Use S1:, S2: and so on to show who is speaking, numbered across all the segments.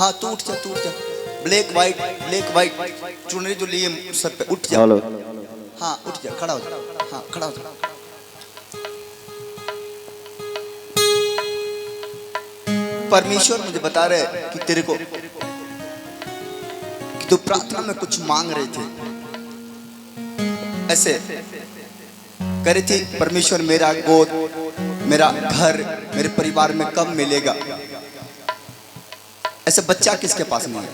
S1: हाँ तू उठ जा, तू उठ जा। ब्लैक वाइट चुनरी जो लिए सर पे, उठ जा।
S2: हेलो।
S1: हाँ उठ जा, खड़ा हो जा। हाँ खड़ा हो जा। परमेश्वर मुझे बता रहे कि तेरे को, कि तू प्रार्थना में कुछ मांग रहे थे, ऐसे करे थी, परमेश्वर मेरा गोद, मेरा घर, मेरे परिवार में कब मिलेगा। ऐसे बच्चा किसके पास नहीं है?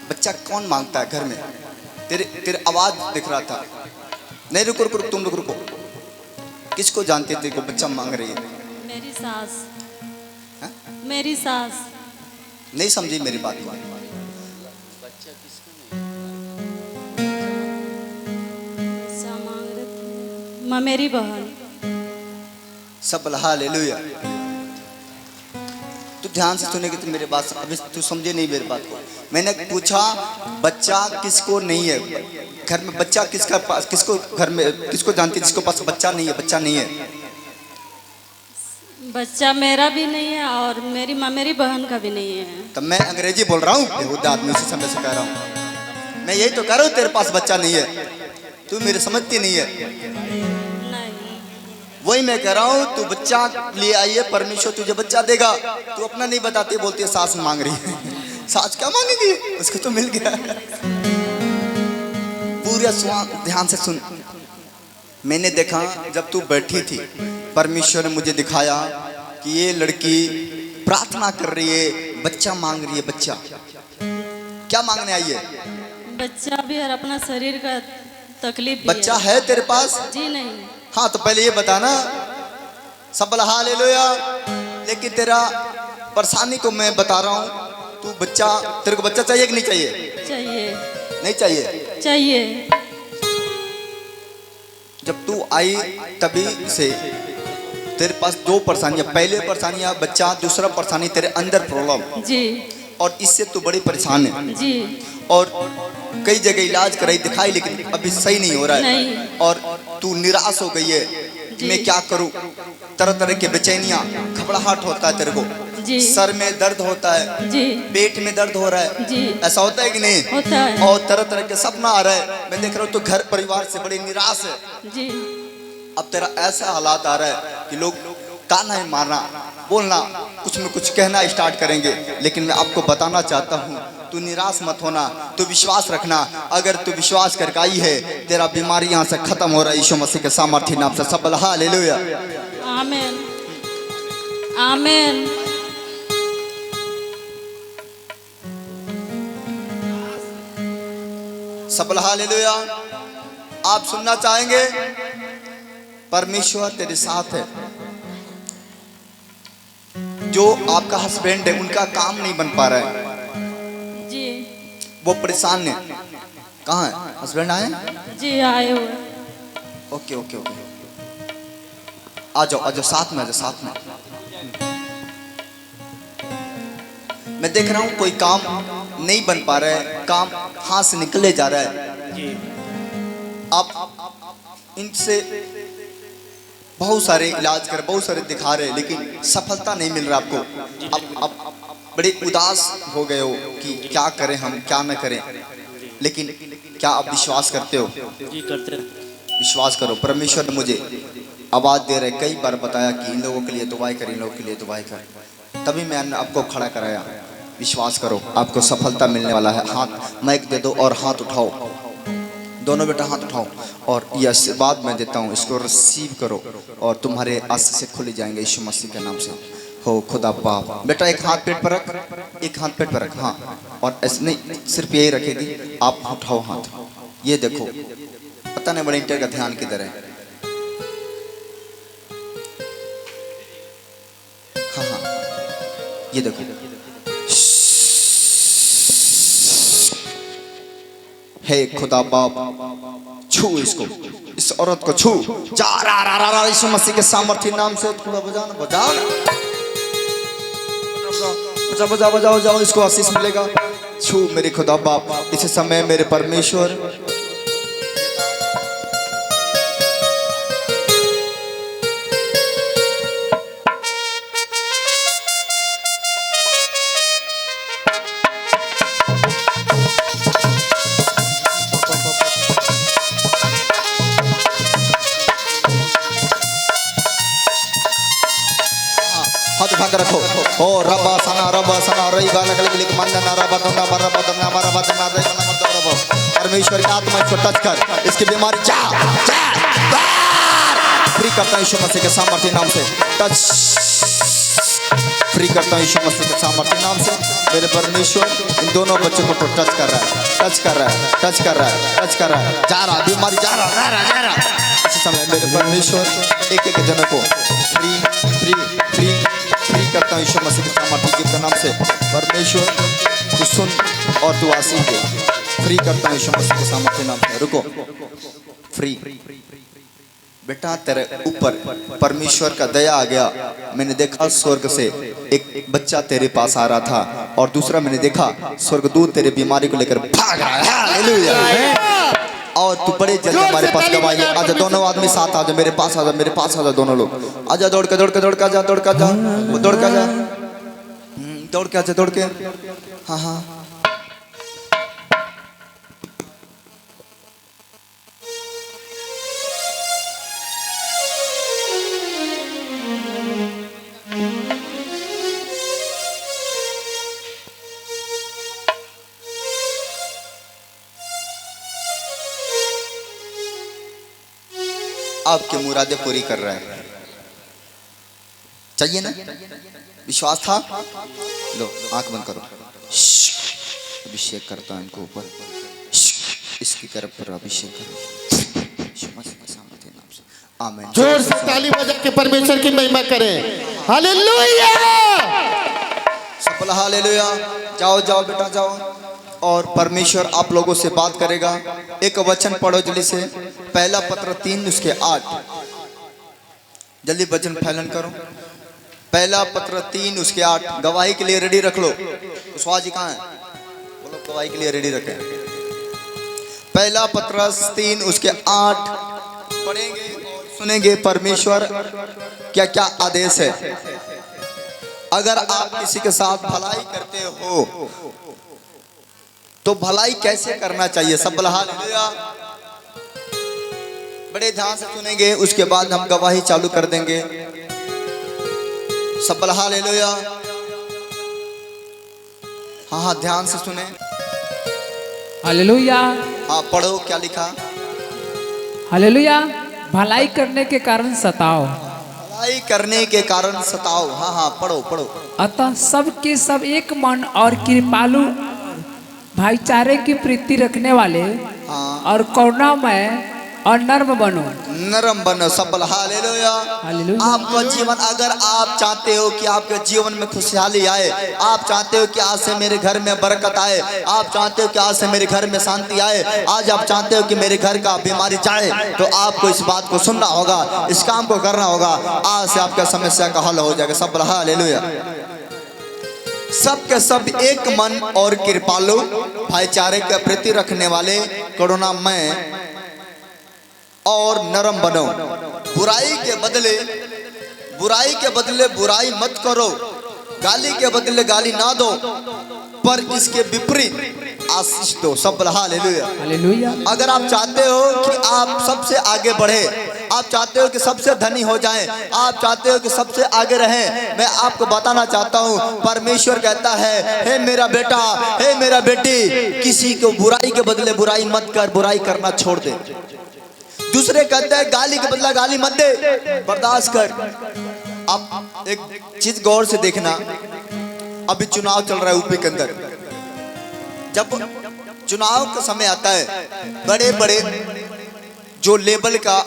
S1: बच्चा कौन मांगता है घर में? तेरे आवाज दिख रहा था। नहीं रुको रुको, तुम लोग रुको। किसको जानते थे को बच्चा मांग रही है?
S3: मेरी सास।
S1: हा?
S3: मेरी सास।
S1: नहीं समझी मेरी बात को।
S3: बच्चा मांग रही थी माँ, मेरी बहन।
S1: सब हालेलुया। तू ध्यान से सुनेगी तो मेरी बात, अभी तू समझे नहीं मेरी बात को। मैंने पूछा बच्चा किसको नहीं है घर में? बच्चा किसका पास, किसको घर में, किसको जानती जिसको पास बच्चा नहीं है? बच्चा नहीं है।
S3: बच्चा मेरा भी नहीं है और मेरी माँ मेरी बहन का भी नहीं है।
S1: तब मैं अंग्रेजी बोल रहा हूँ, बेहुदा आदमी, उसी समय से कह रहा हूँ। मैं यही तो कह रहा हूँ, तेरे पास बच्चा नहीं है, तू मेरे समझती नहीं है।
S3: नहीं।
S1: वही मैं कह रहा हूँ, तू बच्चा लिए आई है, परमेश्वर तुझे बच्चा देगा। तू अपना नहीं बताती, बोलती है सास मांग रही है। सास क्या मांगेगी? उसको तो मिल गया। पूरा ध्यान से सुन। मैंने देखा जब तू बैठी थी, परमेश्वर ने मुझे दिखाया कि ये लड़की प्रार्थना कर रही है, बच्चा मांग रही है। बच्चा क्या मांगने आई है?
S3: बच्चा भी और अपना शरीर का तकलीफ भी
S1: बच्चा है तेरे पास?
S3: जी नहीं।
S1: हाँ तो पहले ये बताना। सब हालेलुया। लेकिन तेरा परेशानी को मैं बता रहा हूँ। तू बच्चा, तेरे को बच्चा चाहिए कि नहीं चाहिए?
S3: चाहिए।
S1: नहीं चाहिए?
S3: चाहिए।
S1: जब तू आई तभी से तेरे पास दो परेशानियां। पहले परेशानियां बच्चा, दूसरा परेशानी तेरे अंदर प्रॉब्लम
S3: जी।
S1: और इससे तू बड़ी परेशान है।
S3: जी।
S1: और कई जगह इलाज कराई, दिखाई, लेकिन अभी सही नहीं हो रहा है।
S3: नहीं।
S1: और तू निराश हो गई है, मैं क्या करूं? तरह तरह के बेचैनियां, घबराहट होता है तेरे को,
S3: जी।
S1: सर में दर्द होता है,
S3: जी।
S1: पेट में दर्द हो रहा है,
S3: जी।
S1: ऐसा होता है कि नहीं?
S3: होता है।
S1: और तरह तरह के सपना आ रहा है। मैं देख रहा हूँ तो घर परिवार से बड़ी निराश है।
S3: जी।
S1: अब तेरा ऐसा हालात आ रहा है कि लोग ताना ही मारना, बोलना, कुछ न कुछ कहना स्टार्ट करेंगे। लेकिन मैं आपको बताना चाहता हूँ, तू निराश मत होना, तू विश्वास रखना। अगर तू विश्वास करके आई है, तेरा बीमारी यहाँ से खत्म हो रहा है यीशु मसीह के सामर्थ्य नाम से। सब हालेलुया।
S3: आमीन। आमीन।
S1: सब हालेलुया। आप सुनना चाहेंगे? परमेश्वर तेरे साथ है। जो आपका हस्बैंड है, उनका काम नहीं बन पा रहा है,
S3: जी।
S1: वो परेशान है। कहाँ है हस्बैंड? आए?
S3: जी आए हुए।
S1: ओके ओके ओके, आ जाओ आ जाओ, साथ में आ जाओ, साथ में। मैं देख रहा हूँ कोई काम नहीं बन पा रहा है, काम हाथ से निकले जा रहा है। आप इनसे बहुत सारे इलाज कर, बहुत सारे दिखा रहे, लेकिन सफलता नहीं मिल रहा आपको। अब बड़े उदास हो गए हो कि क्या करें हम, क्या न करें। लेकिन क्या आप विश्वास करते हो?
S2: जी करते।
S1: विश्वास करो। परमेश्वर ने मुझे आवाज दे रहे, कई बार बताया कि इन लोगों के लिए दुआएं कर, इन लोगों के लिए दुआएं कर, तभी मैंने आपको खड़ा कराया। विश्वास करो, आपको सफलता मिलने वाला है। हाथ माइक दे दो और हाथ उठाओ, दोनों बेटा हाथ उठाओ, और ये आशीर्वाद मैं देता हूँ, इसको रिसीव करो और तुम्हारे आंखें से खुल जाएंगे यीशु मसीह के नाम से। हो खुदा बाप। बेटा एक हाथ पेट पर रख, एक हाथ पेट पर रख। हाँ, और ऐसे नहीं, सिर्फ यही रखेगी। आप उठाओ हाथ। ये देखो, पता नहीं वॉलंटियर का ध्यान किधर है। हाँ हाँ, ये देखो। हे खुदा बाप, छू इसको, इस औरत को छू। जा रा रा रा रा यीशु मसीह के सामर्थ्य नाम से। थोड़ा बजाओ ना, बजाओ ना, बजाओ बजाओ बजाओ, जाओ, इसको आशीष मिलेगा। छू मेरे खुदा बाप इस समय, मेरे परमेश्वर। ओ रबा सना रही गाल लिख मंदना रबा दोना बरबा दोना बरबा दोना रे मना मत रबो। परमेश्वर की आत्मा को टच कर, इसकी बीमारी जा फ्री करता हूं यीशु मसीह के सामर्थ्य नाम से। टच फ्री करता हूं यीशु मसीह के सामर्थ्य नाम से। मेरे परमेश्वर इन दोनों बच्चों को टच कर रहा है, टच कर रहा है, टच कर रहा है, टच कर रहा है, जा रहा बीमारी जा रहा। इस समय मेरे परमेश्वर एक एक जनों को फ्री फ्री फ्री फ्री करता हूं यीशु मसीह के सामर्थ्य के नाम से। परमेश्वर तू सुन और तू आशीष दे। फ्री करता हूं यीशु मसीह के सामर्थ्य नाम से। रुको, फ्री बेटा तेरे ऊपर परमेश्वर का दया आ गया। मैंने देखा स्वर्ग से एक बच्चा तेरे पास आ रहा था और दूसरा मैंने देखा स्वर्गदूत तेरे बीमारी को लेकर भाग रहा है। हालेलुया। और तू बड़े जल्दी हमारे पास गवाही है। आजा दोनों आदमी साथ आ जाओ, मेरे पास आ जाओ, मेरे पास आ जाओ दोनों लोग। आजा दौड़ के जा, दौड़ के जा, दौड़ के जा, दौड़ के। हाँ हाँ आपके मुरादें पूरी कर रहा है। चाहिए ना? विश्वास था? लो आंख बंद करो। अभिषेक करता हूं इनको ऊपर, इसकी तरफ पर अभिषेक करो यीशु मसीह के सामर्थ्य नाम से। आमीन।
S2: जोर से ताली बजा के परमेश्वर की महिमा करें। हालेलुया।
S1: सफल हालेलुया। जाओ जाओ बेटा जाओ। और परमेश्वर आप लोगों से बात करेगा। एक वचन पढ़ो जल्दी से, पहला पत्र 3 उसके 8। जल्दी वचन फैलन करो। पहला पत्र 3 उसके 8। गवाही के लिए रेडी रख लो। कुशवाहा जी कहाँ है? बोलो गवाही के लिए रेडी रखें। पहला पत्र 3 उसके 8 पढ़ेंगे और सुनेंगे परमेश्वर क्या क्या आदेश है। अगर आप किसी के साथ भलाई करते हो तो भलाई कैसे करना चाहिए? सब हालेलुया। बड़े ध्यान से सुनेंगे, उसके बाद हम गवाही चालू कर देंगे। सब हालेलुया। हाँ हाँ ध्यान से सुने।
S4: हालेलुया।
S1: हाँ पढ़ो क्या लिखा।
S4: हालेलुया। भलाई करने के कारण सताओ,
S1: भलाई करने के कारण सताओ। हाँ हाँ पढ़ो पढ़ो।
S4: अतः सबके सब एक मन और कृपालु, भाईचारे की प्रीति रखने वाले और करुणामय और नर्म बनो।
S1: नरम बनो। सबल हालेलुया।
S4: हालेलुया।
S1: आपका जीवन, अगर आप चाहते हो कि आपके जीवन में खुशहाली आए, आप चाहते हो कि आज से मेरे घर में बरकत आए, आप चाहते हो कि आज से मेरे घर में शांति आए, आज आप चाहते हो कि मेरे घर का बीमारी जाए, तो आपको इस बात को सुनना होगा, इस काम को करना होगा। आज से आपका समस्या का हल हो जाएगा। सबल हालेलुया। सब के सब एक मन और कृपालु, भाईचारे के प्रति रखने वाले, करुणामय और नरम बनो। बुराई के बदले बुराई मत करो, गाली के बदले गाली ना दो, पर इसके विपरीत आशीष दो। सब हालेलुया।
S4: हालेलुया।
S1: अगर आप चाहते हो कि आप सबसे आगे बढ़े, आप चाहते हो कि सबसे धनी हो जाएं, आप चाहते हो कि सबसे आगे रहें, मैं आपको बताना चाहता हूं, परमेश्वर कहता है, हे मेरा बेटा, हे मेरा बेटी, किसी को बुराई के बदले बुराई मत कर, बुराई करना छोड़ दे। दूसरे कहते हैं गाली के बदला गाली मत दे, बर्दाश्त कर। अब एक चीज गौर से देखना, अभी चुनाव चल रहा है यूपी के अंदर। जब चुनाव का समय आता है, बड़े बड़े जो लेवल का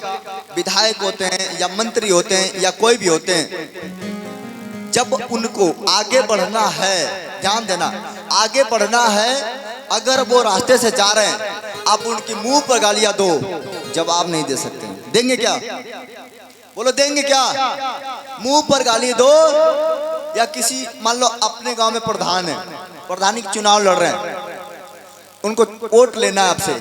S1: विधायक होते हैं या मंत्री होते हैं या कोई भी होते हैं, जब उनको आगे बढ़ना है, ध्यान देना, आगे बढ़ना है, अगर वो रास्ते से जा रहे हैं, आप उनकी मुंह पर गालियां दो, जवाब नहीं दे सकते। देंगे क्या? बोलो देंगे क्या? मुंह पर गाली दो। या किसी, मान लो अपने गांव में प्रधान है, प्रधानी के चुनाव लड़ रहे हैं, उनको वोट लेना है आपसे,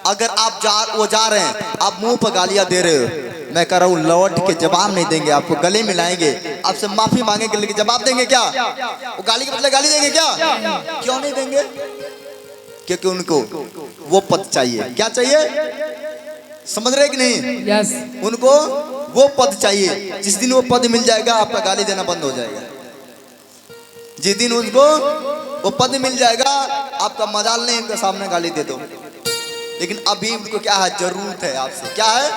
S1: अगर आप वो जा रहे हैं, आप मुंह पर गालियां दे रहे हो, मैं कह रहा हूँ लौट के जवाब नहीं देंगे, आपको गले मिलाएंगे, आपसे माफी मांगेंगे, लेकिन जवाब देंगे क्या? वो गाली के बदले गाली देंगे क्या? क्यों नहीं देंगे? क्योंकि उनको वो पद चाहिए। क्या चाहिए? समझ रहे कि नहीं?
S4: यस।
S1: उनको वो पद चाहिए। जिस दिन वो पद मिल जाएगा, आपका गाली देना बंद हो जाएगा। जिस दिन उसको वो पद मिल जाएगा, आपका मजाल नहीं उनके सामने गाली दे दो। लेकिन अभी उनको क्या है, जरूरत है आपसे, क्या है,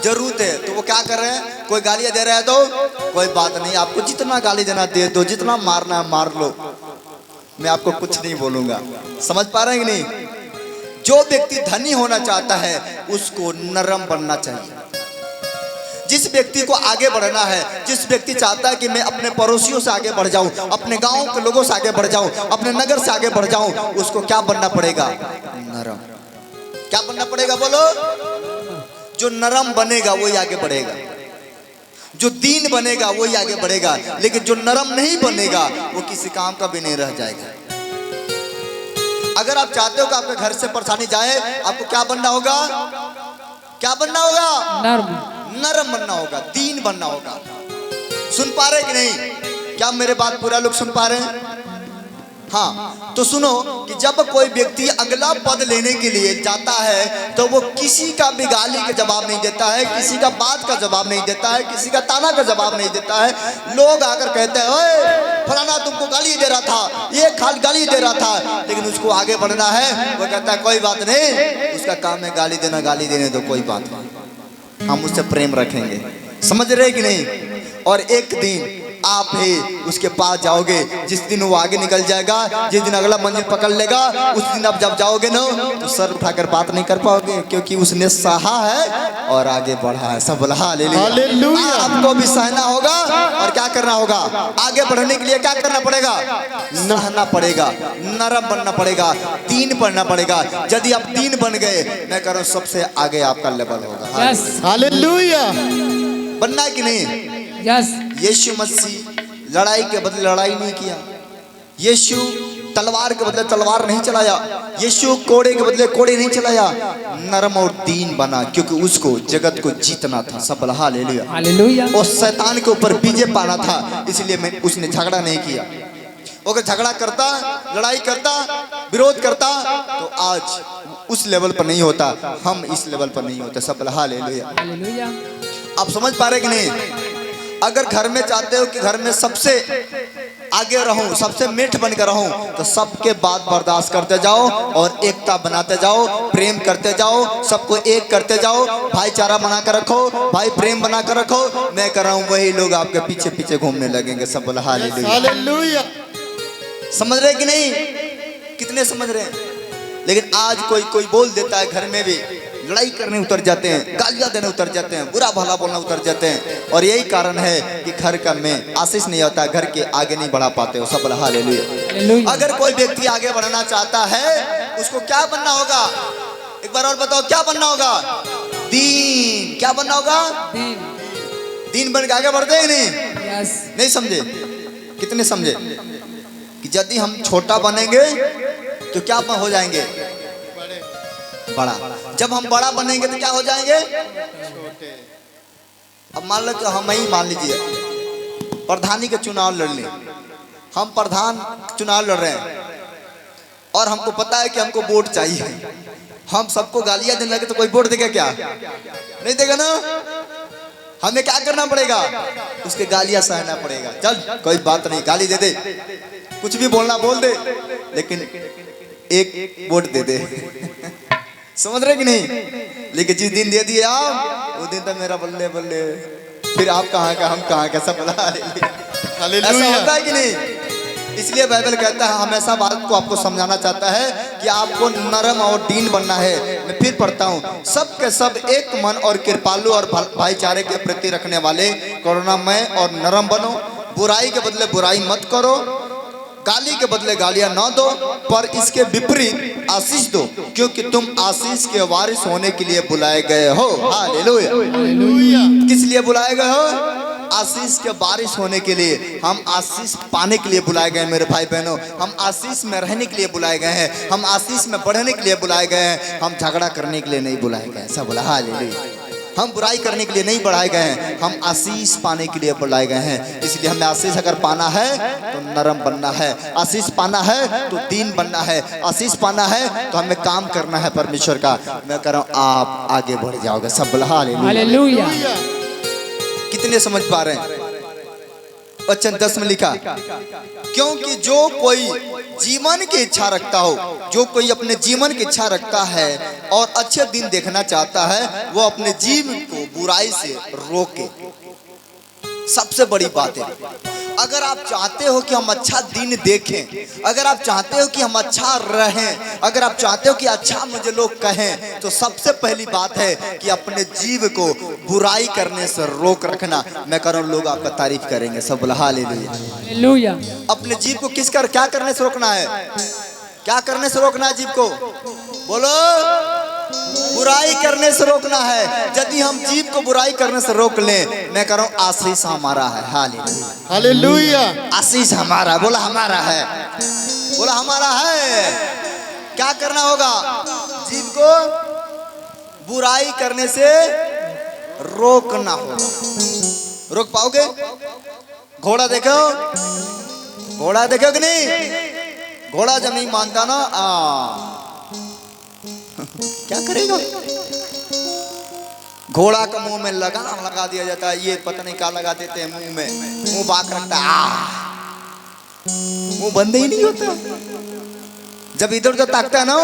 S1: जरूरत है। तो वो क्या कर रहे हैं, कोई गालियां दे रहा है तो कोई बात नहीं, आपको जितना गाली देना दे दो, जितना मारना है मार लो, मैं आपको कुछ नहीं बोलूंगा। समझ पा रहे हैं कि नहीं? जो व्यक्ति धनी होना चाहता है उसको नरम बनना चाहिए। जिस व्यक्ति को आगे बढ़ना है, जिस व्यक्ति चाहता है कि मैं अपने पड़ोसियों से आगे बढ़ जाऊं, अपने गांव के लोगों से आगे बढ़ जाऊं, अपने नगर से आगे बढ़ जाऊं, उसको क्या बनना पड़ेगा, नरम। क्या बनना पड़ेगा बोलो? जो नरम बनेगा वही आगे बढ़ेगा, जो दीन बनेगा वही आगे बढ़ेगा। लेकिन जो नरम नहीं बनेगा वो किसी काम का भी नहीं रह जाएगा। अगर आप चाहते हो कि आपके घर से परेशानी जाए, आपको क्या बनना होगा, क्या बनना होगा, नरम बनना होगा, दीन बनना होगा। सुन पा रहे कि नहीं? क्या मेरे बात पूरा लोग सुन पा रहे हैं? हाँ, तो सुनो कि जब कोई व्यक्ति अगला पद लेने के लिए जाता है तो वो किसी का भी गाली का जवाब नहीं देता है, किसी का बात का जवाब नहीं देता है, किसी का ताना का जवाब नहीं देता है। लोग आकर कहते हैं ओए फलाना तुमको गाली दे रहा था, ये खाल गाली दे रहा था, लेकिन उसको आगे बढ़ना है। वो कहता है कोई बात नहीं, उसका काम है गाली देना, गाली देने दो, कोई बात नहीं, हम उससे प्रेम रखेंगे। समझ रहे कि नहीं? और एक दिन आप ही उसके पास जाओगे, जिस दिन वो आगे निकल जाएगा, जिस दिन अगला मंजिल पकड़ लेगा, उस दिन आप जब जाओगे ना तो सर उठाकर बात नहीं कर पाओगे, क्योंकि उसने सहा है और आगे बढ़ा है। सब बोला हालेलुया। आपको भी सहना होगा और क्या करना होगा, आगे बढ़ने के लिए क्या करना पड़ेगा, सहना पड़ेगा, नरम बनना पड़ेगा, दीन बनना पड़ेगा। यदि आप दीन बन गए, मैं कह रहा हूं सबसे आगे आपका लेवल होगा।
S2: हालेलुया।
S1: बनना है कि नहीं?
S4: यस।
S1: यीशु मसीह लड़ाई के बदले लड़ाई नहीं किया, यीशु तलवार के बदले तलवार नहीं चलाया, यीशु कोड़े के बदले कोड़े नहीं चलाया, नरम और दीन बना, क्योंकि उसको जगत को जीतना था। सब हालेलुया हालेलुया। और शैतान के ऊपर विजय पाना था, इसलिए उसने झगड़ा नहीं किया। अगर झगड़ा करता, लड़ाई करता, विरोध करता तो आज उस लेवल पर नहीं होता, हम इस लेवल पर नहीं होते। सब हालेलुया हालेलुया। आप समझ पा रहे कि नहीं? अगर घर में चाहते हो कि घर में सबसे आगे रहूं, सबसे मीठ बनकर रहूं, तो सबके बात बर्दाश्त करते जाओ और एकता बनाते जाओ, प्रेम करते जाओ, सबको एक करते जाओ, भाईचारा बनाकर रखो, भाई प्रेम बनाकर रखो। मैं कर रहा हूं, वही लोग आपके पीछे पीछे घूमने लगेंगे। सब बोला हालेलुया। समझ रहे कि नहीं? कितने समझ रहे हैं? लेकिन आज कोई कोई बोल देता है, घर में भी लड़ाई करने उतर जाते हैं, गालियां देने उतर जाते हैं, बुरा भला बोलना उतर जाते हैं। और यही कारण है कि घर का में आशीष नहीं होता, घर के आगे नहीं बढ़ा पाते हो। सब हालेलुया। अगर कोई व्यक्ति आगे बढ़ना चाहता है, उसको क्या बनना होगा, एक बार और बताओ, क्या बनना होगा, दीन। क्या बनना होगा, दीन। दीन बन के आगे बढ़ते हैं नहीं? यस। नहीं समझे? कितने समझे कि यदि हम छोटा बनेंगे तो क्या हो जाएंगे, बड़ा। जब हम बड़ा बनेंगे तो क्या हो जाएंगे, छोटे। अब मान लो कि हम ही, मान लीजिए प्रधानी के चुनाव लड़ लें, हम प्रधान चुनाव लड़ रहे हैं और हमको पता है कि हमको वोट चाहिए, हम सबको गालियां देने लगे तो कोई वोट देगा क्या? नहीं देगा ना। हमें क्या करना पड़ेगा, उसके गालियां सहना पड़ेगा। चल कोई बात नहीं, गाली दे दे, कुछ भी बोलना बोल दे, लेकिन एक वोट दे दे। समझ रहे कि नहीं? लेकिन जिस दिन दे दिए आप, उस दिन तो मेरा बल्ले बल्ले, फिर आप कहाँ का हम कहाँ का। सब ऐसा होता है कि नहीं? इसलिए बाइबल कहता है, हमेशा बात को आपको समझाना चाहता है कि आपको नरम और दीन बनना है। मैं फिर पढ़ता हूँ, सब के सब एक मन और कृपालु और भाईचारे के प्रति रखने वाले, करुणामय और नरम बनो, बुराई के बदले बुराई मत करो, गाली के बदले गालियां न दो, पर इसके विपरीत आशीष दो, क्योंकि तुम आशीष के वारिस होने के लिए बुलाए गए हो। हालेलुया। किस लिए बुलाए गए हो? आशीष के वारिस होने के लिए। हम आशीष पाने के लिए बुलाए गए मेरे भाई बहनों, हम आशीष में रहने के लिए बुलाए गए हैं, हम आशीष में बढ़ने के लिए बुलाए गए हैं, हम झगड़ा करने के लिए नहीं बुलाए गए। सब बोला हालेलुया। हम बुराई करने के लिए नहीं बढ़ाए गए हैं, हम आशीष पाने के लिए बुलाए गए हैं। इसलिए हमें आशीष अगर पाना है तो नरम बनना है, आशीष पाना है तो दीन बनना है, आशीष पाना है तो हमें काम करना है परमेश्वर का। मैं कह रहा हूँ, आप आगे बढ़ जाओगे। सब बोला हालेलुया। कितने समझ पा रहे हैं? वचन 10 में लिखा, क्योंकि जो कोई जीवन की इच्छा रखता हो, जो कोई अपने जीवन की इच्छा रखता है और अच्छे दिन देखना चाहता है, वो अपने जीवन को बुराई से रोके। सबसे बड़ी बात है, अगर आप चाहते हो कि हम अच्छा दिन देखें, अगर आप चाहते हो कि हम अच्छा रहें, अगर आप चाहते हो कि अच्छा मुझे लोग कहें, तो सबसे पहली बात है कि अपने जीव को बुराई करने से रोक रखना। मैं कह रहा हूं लोग आपका तारीफ करेंगे। सब बोला हालेलुया।
S4: हालेलुया।
S1: अपने जीव को क्या करने से रोकना है? क्या करने से रोकना है जीव को? बोलो, बुराई करने से रोकना है। यदि हम जीव को बुराई करने से रोक लें, मैं कह रहा हूं आशीष हमारा है। Hallelujah,
S2: hallelujah.
S1: आशीष हमारा, बोला हमारा है, बोला हमारा है। क्या करना होगा? जीव को बुराई करने से रोकना होगा। रोक पाओगे? घोड़ा देखो, घोड़ा देखो कि नहीं? घोड़ा जब नहीं मानता ना, क्या करेगा? घोड़ा का मुंह में लगा दिया जाता है। ये पता नहीं क्या लगा देते हैं मुंह में, मुंह बाक रखता है, मुंह बंद ही नहीं होता। जब इधर उधर ताकता है ना,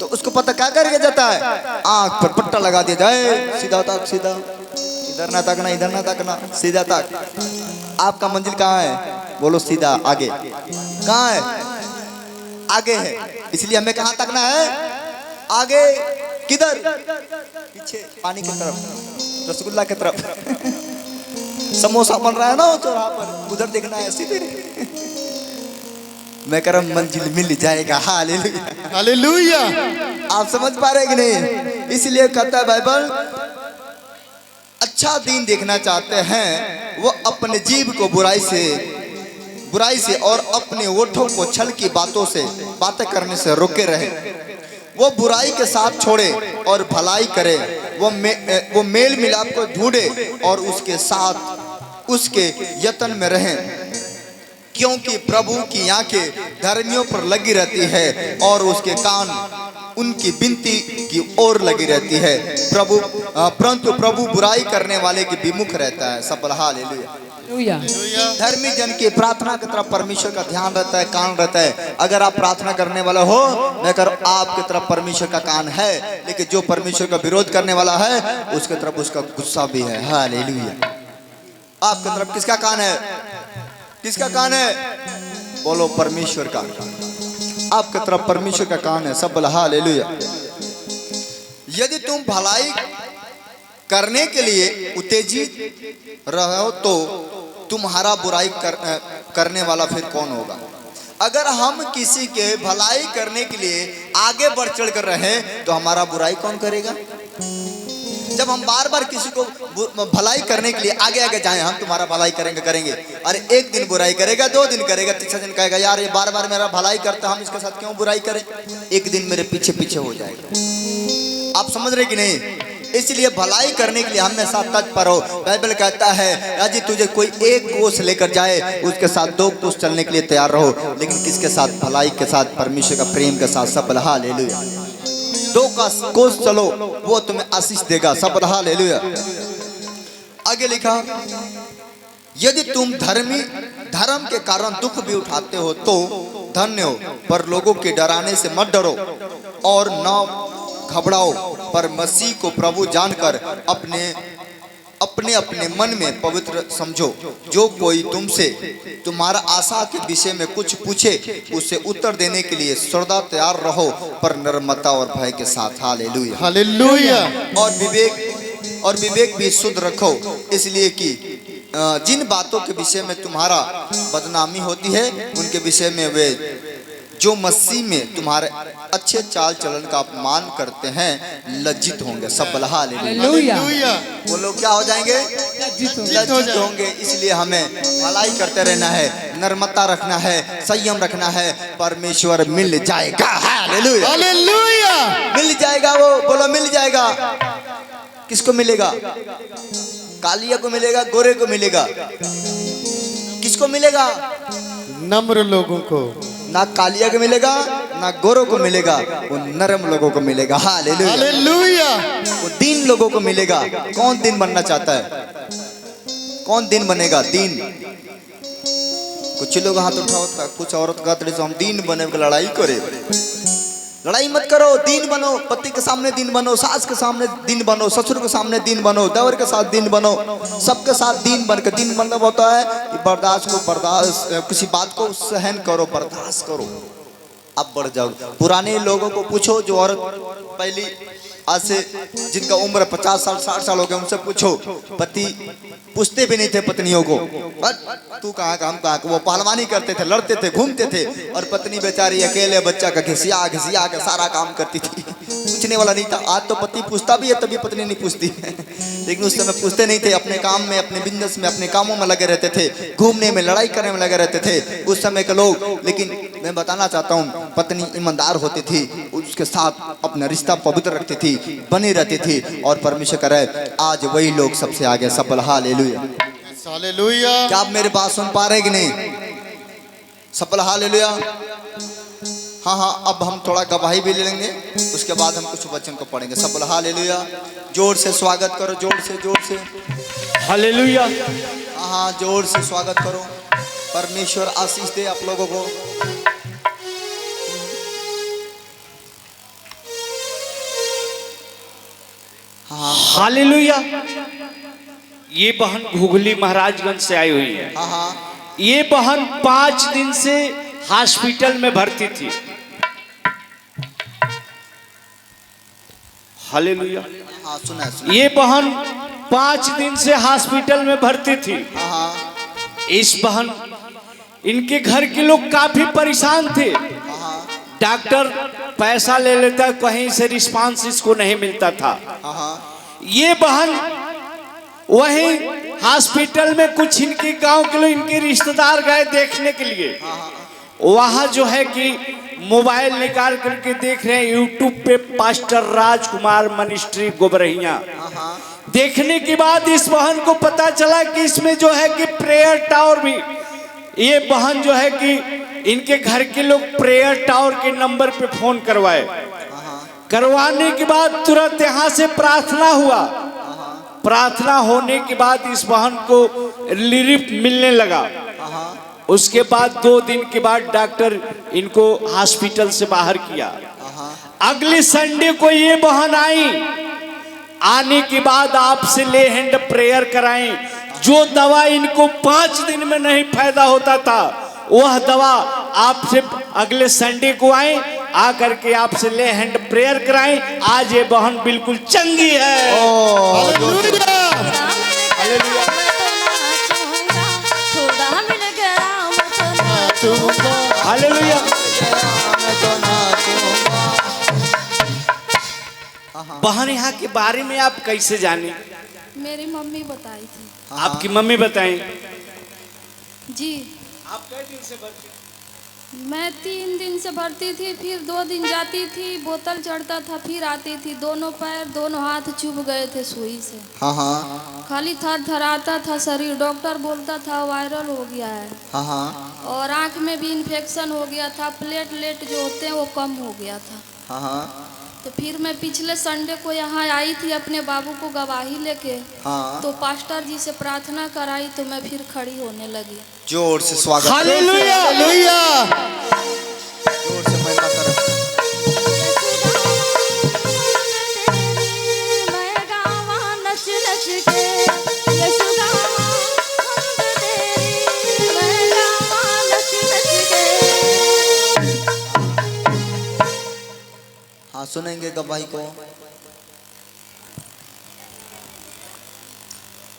S1: तो उसको पता क्या करके जाता है? आंख पर पट्टा लगा दिया जाए, सीधा ताक, सीधा, इधर ना ताकना, इधर ना ताकना, सीधा ताक। आपका मंजिल कहाँ है? बोलो सीधा आगे। कहाँ है? आगे है। इसलिए हमें कहाँ ताकना है? आगे। किधर? पीछे, पानी की तरफ, रसगुल्ला की तरफ। समोसा बन रहा है ना चौराहा पर, उधर देखना है, सीधे। मैं कह रहा हूं मंजिल मिल जाएगा। Hallelujah,
S2: hallelujah.
S1: आप समझ पा रहे कि नहीं? इसलिए कहता है बाइबल, अच्छा दिन देखना चाहते हैं वो अपने जीव को बुराई से और अपने ओठों को छल की बातें करने से रोके रहे। वो बुराई के साथ छोड़े और भलाई करे। वो मेल मिलाप को ढूंढे और उसके साथ उसके यत्न में रहें, क्योंकि प्रभु की आंखें धर्मियों पर लगी रहती है और उसके कान उनकी विनती की ओर लगी रहती है। परंतु प्रभु बुराई करने वाले के विमुख रहता है। सब हालेलुया। धर्मी जन की प्रार्थना की तरफ परमेश्वर का ध्यान रहता है, कान रहता है। अगर आप प्रार्थना करने वाला हो, मैं कर आपकी तरफ परमेश्वर का कान है, लेकिन जो परमेश्वर का विरोध करने वाला है उसके तरफ उसका गुस्सा भी है। हालेलुया। आपकी तरफ किसका कान है? किसका कान है? बोलो परमेश्वर का। आपकी तरफ परमेश्वर का कान है। सब बोला हालेलुया। यदि तुम भलाई करने के लिए उत्तेजित रहो तो तुम्हारा बुराई करने वाला फिर कौन होगा? अगर हम किसी के भलाई करने के लिए आगे बढ़ चढ़ कर रहे तो हमारा बुराई कौन करेगा? जब हम बार बार किसी को भलाई करने के लिए आगे आगे जाएं, हम तुम्हारा भलाई करेंगे, अरे एक दिन बुराई करेगा, 2 दिन करेगा, तीसरा दिन कहेगा यार ये बार बार मेरा भलाई करता, हम इसके साथ क्यों बुराई करें? एक दिन मेरे पीछे पीछे हो जाएगा। आप समझ रहे कि नहीं? इसलिए भलाई करने के लिए हमेशा तत्पर हो। बाइबल कहता है यदि तुझे कोई एक कोस लेकर जाए, उसके साथ 2 कोस चलने के लिए तैयार रहो, लेकिन किसके साथ? भलाई के साथ, परमेश्वर का प्रेम के साथ। सब हालेलुया। 2 कोस चलो, वो तुम्हें आशीष देगा। सब हालेलुया। आगे लिखा, यदि तुम धर्म के कारण दुख भी उठाते हो तो धन्य हो, पर लोगों के डराने से मत डरो और न घबराओ, पर मसीह को प्रभु जानकर अपने मन में पवित्र समझो। जो कोई तुमसे तुम्हारा आशा के विषय में कुछ पूछे, उसे उत्तर देने के लिए सदा तैयार रहो, पर नम्रता और भय के साथ। Hallelujah,
S2: hallelujah.
S1: और विवेक भी शुद्ध रखो, इसलिए कि जिन बातों के विषय में तुम्हारा बदनामी होती है, उनके विषय में वे जो मसीह में तुम्हारे अच्छे चाल चलन का अपमान करते हैं लज्जित होंगे। सब हालेलुया। वो लोग क्या हो जाएंगे? लज्जित होंगे। इसलिए हमें भलाई करते रहना है, नम्रता रखना है, संयम रखना है। परमेश्वर मिल जाएगा। Hallelujah,
S2: hallelujah.
S1: मिल जाएगा। वो बोलो मिल जाएगा। किसको मिलेगा? कालिया को मिलेगा, गोरे को मिलेगा? किसको मिलेगा?
S2: नम्र लोगों को।
S1: ना कालिया को मिलेगा, ना गोरों को मिलेगा, वो नरम लोगों को मिलेगा। Hallelujah,
S2: hallelujah.
S1: वो दीन लोगों को मिलेगा। कौन दीन बनना चाहता है? कौन दीन बनेगा? दीन कुछ लोग हाथ उठाओ, कुछ औरत कहते हम दीन बने के लड़ाई करे। लड़ाई मत करो, दीन बनो। पति के सामने दीन बनो, सास के सामने दीन बनो, ससुर के सामने दीन बनो, देवर के साथ दीन बनो, सबके साथ दीन बन के। दीन मतलब होता है कि बर्दाश्त, किसी बात को सहन करो, बर्दाश्त करो। अब बढ़ जाओ। पुराने लोगों को पूछो जो औरत पहली आज से जिनका उम्र 50 साल 60 साल हो गया, उनसे पूछो, पति पूछते भी नहीं थे पत्नियों को, तू कहाँ का हम कहाँ का। वो पहलवानी करते थे, लड़ते थे, घूमते थे, और पत्नी बेचारी अकेले बच्चा का घिसिया घिसिया के सारा काम करती थी, पूछने वाला नहीं था। आज तो पति पूछता भी है तभी पत्नी नहीं पूछती लेकिन उस समय पूछते नहीं थे, अपने काम में, अपने बिजनेस में, अपने कामों में लगे रहते थे, घूमने में, लड़ाई करने में लगे रहते थे उस समय के लोग। लेकिन मैं बताना चाहता हूँ, पत्नी ईमानदार होती थी, उसके साथ अपना रिश्ता पवित्र रखती थी, बनी रहती थी, और परमेश्वर करे आज वही लोग सबसे आगे सफल। Hallelujah,
S2: hallelujah.
S1: क्या आप मेरी बात सुन पा रहे कि नहीं? सफल। हालेलुया। हाँ हाँ, अब हम थोड़ा गवाही भी ले लेंगे, उसके बाद हम कुछ वचन को पढ़ेंगे। सफल। हालेलुया। जोर से स्वागत करो, जोर से
S5: हालेलुया।
S1: हाँ हाँ, जोर से स्वागत करो। परमेश्वर आशीष दे आप लोगों को। हाँ
S5: हालेलुया। ये बहन घुघली महाराजगंज से आई हुई है।
S1: हाँ हाँ
S5: ये बहन 5 दिन से हॉस्पिटल में भर्ती थी। हालेलुया।
S1: हाँ, सुना है, सुना।
S5: ये बहन 5 दिन से हॉस्पिटल में भर्ती थी।
S1: हाँ हाँ
S5: इस बहन, इनके घर के लोग काफी परेशान थे।
S1: हाँ
S5: डॉक्टर पैसा ले लेता, कहीं से रिस्पांस इसको नहीं मिलता था।
S1: हाँ हाँ
S5: ये बहन वहीं हॉस्पिटल में, कुछ इनके गांव के लोग, इनके रिश्तेदार गए देखने के लिए। वहां जो है कि मोबाइल निकाल करके देख रहे हैं यूट्यूब पे पास्टर राजकुमार मिनिस्ट्री गोबरहिया। देखने के बाद इस बहन को पता चला कि इसमें जो है कि प्रेयर टावर भी, ये बहन जो है कि इनके घर के लोग प्रेयर टावर के नंबर पे फोन करवाए। करवाने के बाद तुरंत यहाँ से प्रार्थना हुआ। प्रार्थना होने के बाद इस बहन को रिलीफ मिलने लगा। उसके बाद 2 दिन के बाद डॉक्टर इनको हॉस्पिटल से बाहर किया। अगले संडे को ये बहन आई। आने के बाद आपसे ले हैंड प्रेयर कराएं। जो दवा इनको 5 दिन में नहीं फायदा होता था, वह दवा आपसे अगले संडे को आए, आकर के आपसे ले हैंड प्रेयर कराएं। आज ये बहन बिल्कुल चंगी है। हालेलुया। बहन, यहाँ के बारे में आप कैसे जाने?
S6: मेरी मम्मी बताई थी।
S5: आपकी मम्मी बताएं।
S6: जी,
S5: आप कई दिन से भर्ती?
S6: मैं 3 दिन से भर्ती थी, फिर 2 दिन जाती थी, बोतल चढ़ता था, फिर आती थी। दोनों पैर दोनों हाथ चुभ गए थे सुई से।
S1: हाँ हाँ
S6: खाली थरथराता था शरीर। डॉक्टर बोलता था वायरल हो गया है।
S1: हाँ हाँ
S6: और आँख में भी इन्फेक्शन हो गया था। प्लेटलेट जो होते हैं वो कम हो गया था।
S1: हाँ हाँ
S6: तो फिर मैं पिछले संडे को यहाँ आई थी अपने बाबू को गवाही लेके।
S1: हाँ।
S6: तो पास्टर जी से प्रार्थना कराई तो मैं फिर खड़ी होने लगी।
S1: जोर से स्वागत।
S5: हालेलुया।
S2: हालेलुया।
S1: जोर से महिमा करो।
S3: मैं गावा नच नच के, यीशु गावा हमद तेरी, मैं गावा नच नच के।
S1: हाँ, सुनेंगे गवाही को।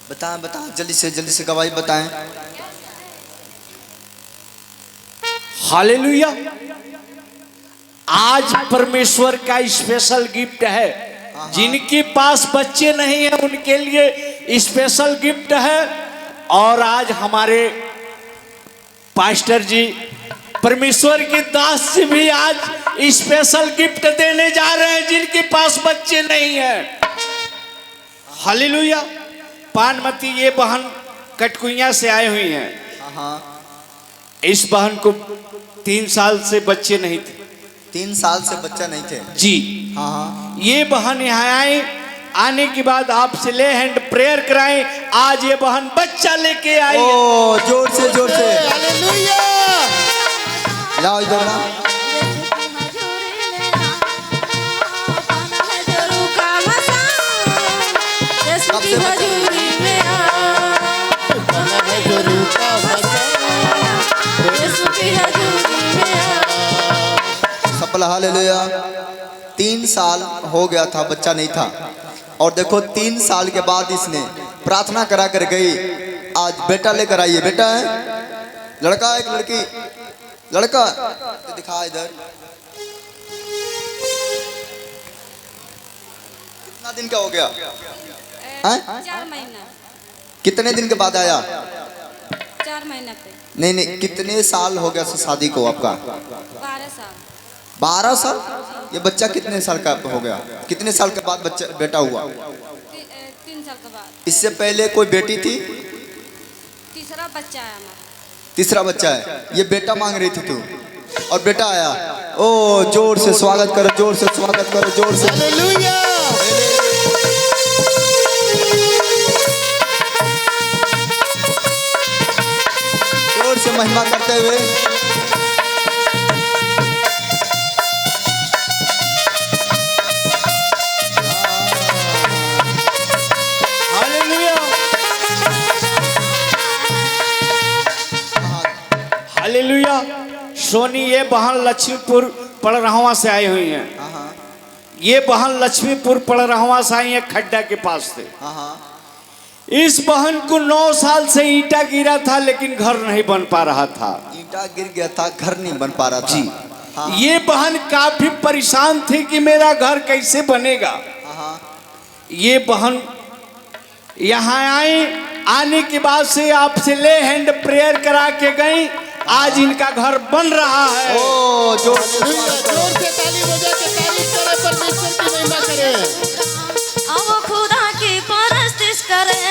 S1: बताएं बताएं, जल्दी से गवाही बताएं।
S5: हालेलुया। आज परमेश्वर का स्पेशल गिफ्ट है। जिनके पास बच्चे नहीं है उनके लिए स्पेशल गिफ्ट है। और आज हमारे पास्टर जी, परमेश्वर के दास जी भी आज स्पेशल गिफ्ट देने जा रहे हैं जिनके पास बच्चे नहीं है। हालेलुया। पानमती ये बहन कटकुइया से आई हुई हैं। इस बहन को 3 साल से बच्चे नहीं थे।
S1: 3 साल से बच्चा नहीं थे।
S5: जी
S1: हाँ हाँ
S5: ये बहन यहाँ आई। आने के बाद आपसे ले हैंड प्रेयर कराएं। आज ये बहन बच्चा लेके आई है।
S1: ओ जोर से
S2: हालेलुया।
S1: लाओ इधर ना।
S3: यीशु की हजूरी में आ, पाना है गुरु का मसान, यीशु की हजूरी में आ।
S1: सफल हालेलुया। 3 साल हो गया था, बच्चा नहीं था, और देखो 3 साल के बाद इसने प्रार्थना करा कर गई, आज बेटा लेकर आई है। बेटा है, लड़का है, एक लड़की? लड़का तो दिखा इधर। कितना दिन का हो गया? हैं?
S6: 4 महीना।
S1: कितने दिन के बाद आया?
S6: 4 महीना पे।
S1: नहीं, कितने साल हो गया शादी को आपका?
S6: 12 साल।
S1: 12 साल? ये बच्चा कितने साल का हो गया? कितने साल के बाद बच्चा बेटा हुआ?
S6: 3 साल के बाद।
S1: इससे पहले कोई बेटी थी?
S6: तीसरा बच्चा है हमारा।
S1: तीसरा बच्चा है। ये बेटा मांग रही थी तू, और बेटा आया। ओ जोर से स्वागत करो, जोर से स्वागत करो, जोर से।
S2: हालेलुया।
S1: जोर से महिमा करते हुए।
S5: हालेलुया। हालेलुया। सोनी ये बहन लक्ष्मीपुर पड़रहवा से आई हुई हैं। ये बहन लक्ष्मीपुर पड़रहवा से आई है, खड्डा के पास से। इस बहन को 9 साल से ईंटा गिरा था, लेकिन घर नहीं बन पा रहा था।
S1: ईंटा गिर गया था, घर नहीं बन पा रहा था।
S5: जी हाँ। ये बहन काफी परेशान थी कि मेरा घर कैसे बनेगा। ये बहन यहाँ आई, आने के बाद से आपसे ले हैंड प्रेयर करा के गई, आज इनका घर बन रहा है।
S1: ओ जोर से
S2: जोर से ताली बजा के तारीफ करे, परमेश्वर की महिमा करे।
S3: अब खुदा की परस्तिश करे,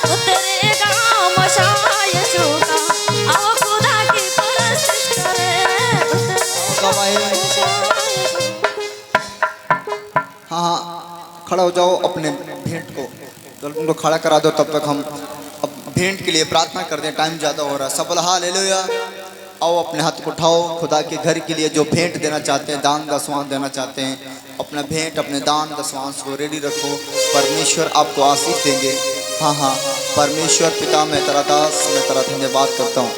S3: उतरेगा मशाह यीशु का। अब खुदा की परस्तिश करे, उतरेगा मशाह यीशु का।
S1: हाँ, खड़ा हो जाओ, अपने भेंट को तो उनको खड़ा करा दो, तब तक हम अब भेंट के लिए प्रार्थना कर दें, टाइम ज़्यादा हो रहा है। सफल हालेलुया। आओ अपने हाथ को उठाओ, खुदा के घर के लिए जो भेंट देना चाहते हैं, दान दसवां देना चाहते हैं, अपना भेंट, अपने दान दसवांश को रेडी रखो, परमेश्वर आपको आशीष देंगे। हाँ, परमेश्वर पिता, मैं तेरा दास, मैं तेरा धन्यवाद करता हूँ।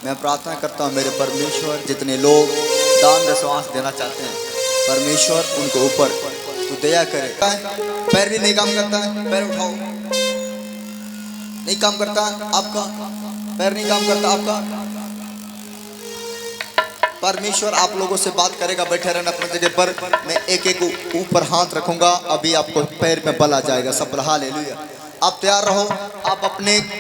S1: मैं प्रार्थना करता हूँ मेरे परमेश्वर, जितने लोग दान दसवांश देना चाहते हैं, परमेश्वर उनके ऊपर तू दया करे। पैर भी नहीं काम करता है, पैर उठाओ। नहीं काम करता आपका पैर, नहीं काम करता आपका। परमेश्वर आप लोगों से बात करेगा, बैठे रहना अपनी जगह पर। मैं एक एक ऊपर हाथ रखूंगा, अभी आपको पैर में बल आ जाएगा। सब हालेलुया। आप तैयार रहो। आप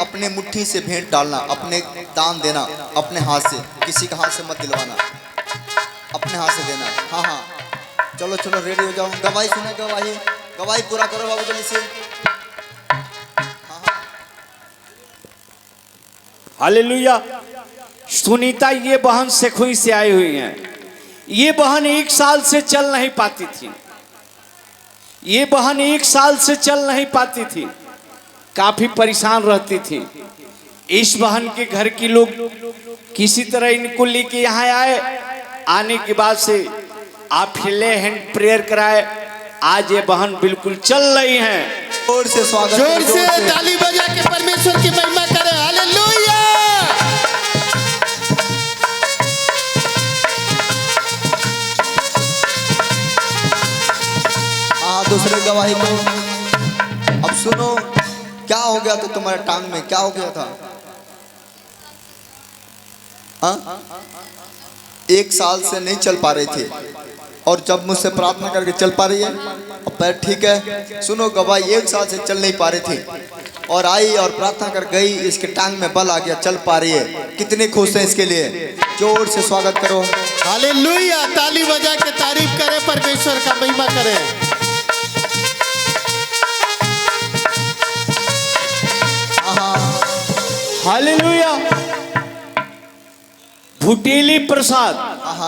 S1: अपने मुट्ठी से भेंट डालना, अपने दान देना, अपने हाथ से, किसी का हाथ से मत दिलवाना, अपने हाथ से देना। हाँ, चलो रेडी हो जाओ। गवाही सुने, गवाही पूरा करो बाबू जल्दी से।
S5: हालेलुया। सुनीता ये बहन सेखुई से आई हुई हैं। ये बहन 1 साल से चल नहीं पाती थी। ये बहन 1 साल से चल नहीं पाती थी, काफी परेशान रहती थी। इस बहन के घर के लोग किसी तरह इनको लेके यहाँ आए। आने के बाद से आप ले हैंड प्रेयर कराए, आज ये बहन बिल्कुल चल रही हैं।
S1: जोर से स्वागत,
S2: जोर से ताली बजा के परमेश्वर की महिमा करे। हालेलुया।
S1: दूसरे गवाही को। अब सुनो, क्या हो गया था तुम्हारे टांग में? क्या हो गया था? 1 साल से नहीं चल पा रही थी, और जब मुझसे प्रार्थना करके चल पा रही है। अब पैर ठीक है। सुनो गवाही, 1 साल से चल नहीं पा रही थी, और आई और प्रार्थना कर गई, इसके टांग में बल आ गया, चल पा रही है। कितने खुश हैं इसके लिए? जोर से स्वागत करो।
S2: हालेलुया। ताली बजा के तारीफ करे, परमेश्वर का महिमा करे।
S5: हालेलुया। भुटेली प्रसाद,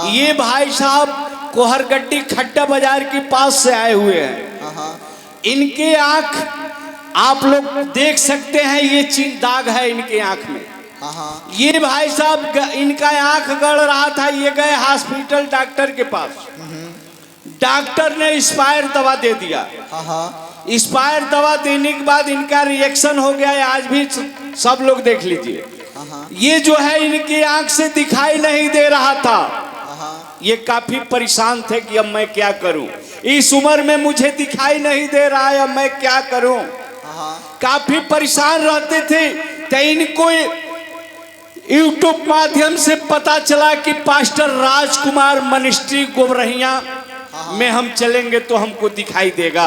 S5: ये भाई साहब कोहरगड्डी खट्टा बाजार के पास से आए हुए हैं। इनके आंख आप लोग देख सकते हैं, ये दाग है इनके आंख में।
S1: हाँ हाँ
S5: ये भाई साहब इनका आंख गड़ रहा था, ये गए हॉस्पिटल डॉक्टर के पास। डॉक्टर ने एक्सपायर दवा दे दिया।
S1: हाँ हाँ
S5: एक्सपायर दवा देने के बाद इनका रिएक्शन हो गया है, आज भी सब लोग देख लीजिए। ये जो है इनकी आंख से दिखाई नहीं दे रहा था। ये काफी परेशान थे कि अब मैं क्या करूं, इस उम्र में मुझे दिखाई नहीं दे रहा है, अब मैं क्या करूं। काफी परेशान रहते थे। तो इनको यूट्यूब माध्यम से पता चला कि पास्टर राजकुमार मिनिस्ट्री गोबरहिया में हम चलेंगे तो हमको दिखाई देगा।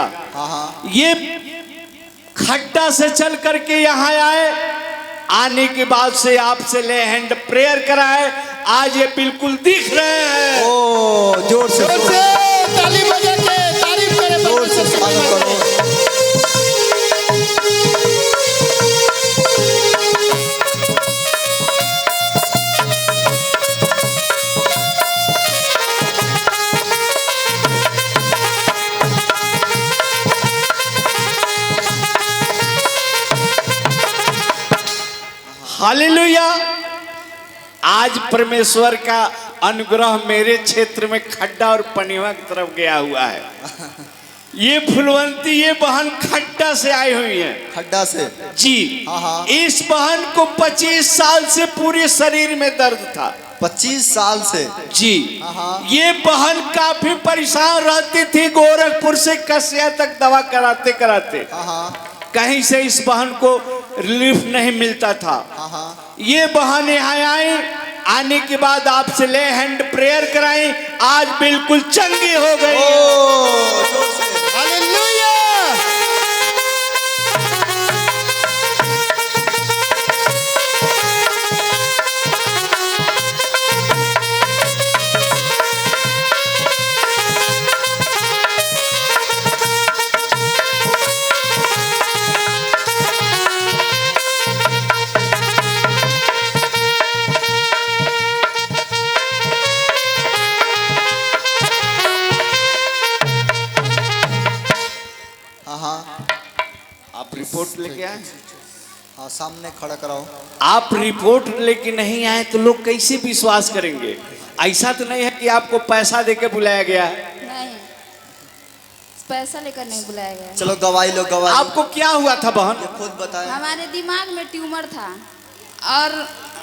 S5: ये खट्टा से चल करके यहाँ आए। आने के बाद से आपसे ले हैंड प्रेयर कराए, आज ये बिल्कुल दिख रहे हैं।
S1: ओ जोर से
S2: ताली बजा के तारीफ करे,
S1: जोर से स्वागत करो।
S5: हालेलुया। आज परमेश्वर का अनुग्रह मेरे क्षेत्र में खड्डा और पनिवा की तरफ गया हुआ है। ये फुलवंती, ये बहन खड्डा से आई हुई है।
S1: खड्डा से
S5: जी। इस बहन को 25 साल से पूरे शरीर में दर्द था।
S1: 25 साल से
S5: जी। ये बहन काफी परेशान रहती थी, गोरखपुर से कसिया तक दवा कराते कराते कहीं से इस बहन को रिलीफ नहीं मिलता था। ये बहन यहाँ आई, आने के बाद आपसे ले हैंड प्रेयर कराई, आज बिल्कुल चंगी हो गई।
S2: हालेलुया।
S5: आप रिपोर्ट लेके आए?
S1: हाँ सामने खड़ा कराओ।
S5: आप रिपोर्ट लेके नहीं आए तो लोग कैसे विश्वास करेंगे? ऐसा तो नहीं है कि आपको पैसा देके बुलाया गया है?
S6: नहीं, पैसा लेकर नहीं बुलाया गया।
S1: चलो गवाही लो, गवाही।
S5: आपको क्या हुआ था बहन?
S1: ये खुद बताएं।
S6: हमारे दिमाग में ट्यूमर था और